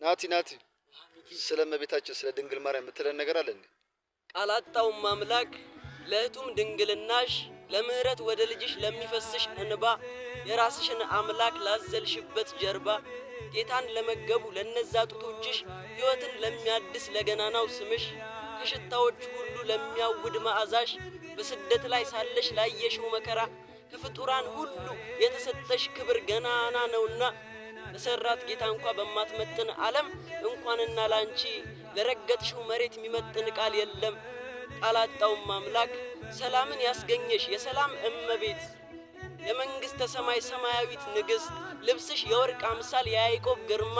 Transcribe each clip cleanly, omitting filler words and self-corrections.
ናቲ ስለ እመቤታችን ስለ ድንግል ማርያም የምትለን ነገር አለ እንዴ? ቃላጣውም አምላክ ለእህቱም ድንግልናሽ ለምህረት ወደ ልጅሽ ለሚፈስሽ እንባ የራስሽን አምላክ ላዘልሽበት ጀርባ ጌታን ለመገቡ ለነዛ ጡቶችሽ ሕይወትን ለሚያድስ ለገናናው ስምሽ ከሽታዎች ሁሉ ለሚያውድ መዓዛሽ በስደት ላይ ሳለሽ ላየሽው መከራ ከፍጡራን ሁሉ የተሰጠሽ ክብር ገናና ነውና ለሰራት ጌታ እንኳን በማትመጥን ዓለም እንኳንና ላንቺ ለረገጥሽው መሬት የሚመጥን ቃል የለም። ቃላጣውም አምላክ ሰላምን ያስገኘሽ የሰላም እመቤት የመንግስተ ሰማይ ሰማያዊት ንግሥት ልብስሽ የወርቅ አምሳል የያዕቆብ ግርማ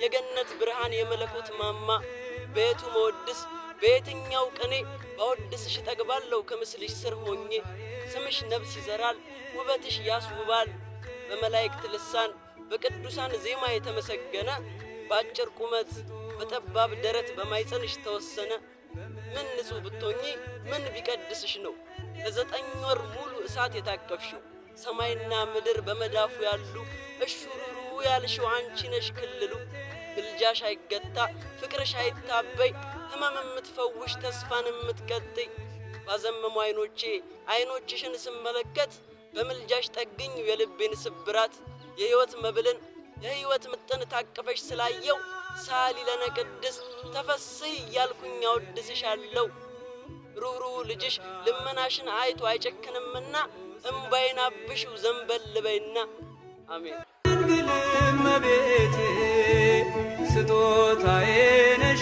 የገነት ብርሃን የመለኮት ማማ በየቱ መወድስ በየትኛው ቅኔ ባወድስሽ ጠግባለሁ ከምስልሽ ስር ሆኜ ስምሽ ነፍስ ይዘራል ውበትሽ ያስውባል በመላእክት ልሳን በቅዱሳን ዜማ የተመሰገነ ባጭር ቁመት በጠባብ ደረት በማይጸንሽ ተወሰነ ምን ንጹህ ብትሆኚ ምን ቢቀድስሽ ነው ለዘጠኝ ወር ሙሉ እሳት የታቀፍሽው ሰማይና ምድር በመዳፉ ያሉ እሹሩሩ ያልሽው አንቺ ነሽ ክልሉ ምልጃሽ አይገታ ፍቅርሽ አይታበይ ህመም የምትፈውሽ ተስፋን የምትቀጥይ ባዘመሙ አይኖችሽን ስመለከት በምልጃሽ ጠግኝ የልቤን ስብራት የህይወት መብልን የህይወት ምጥን ታቀፈሽ ስላየው ሳሊ ለነ ቅድስት ተፈስይ ያልኩኝ አወድስሻለሁ ሩሩ ልጅሽ ልመናሽን አይቶ አይጨክንምና እምባይን አብሽው ዘንበል በይና አሜን። ድንግል እመቤቴ ስጦታዬ ነሽ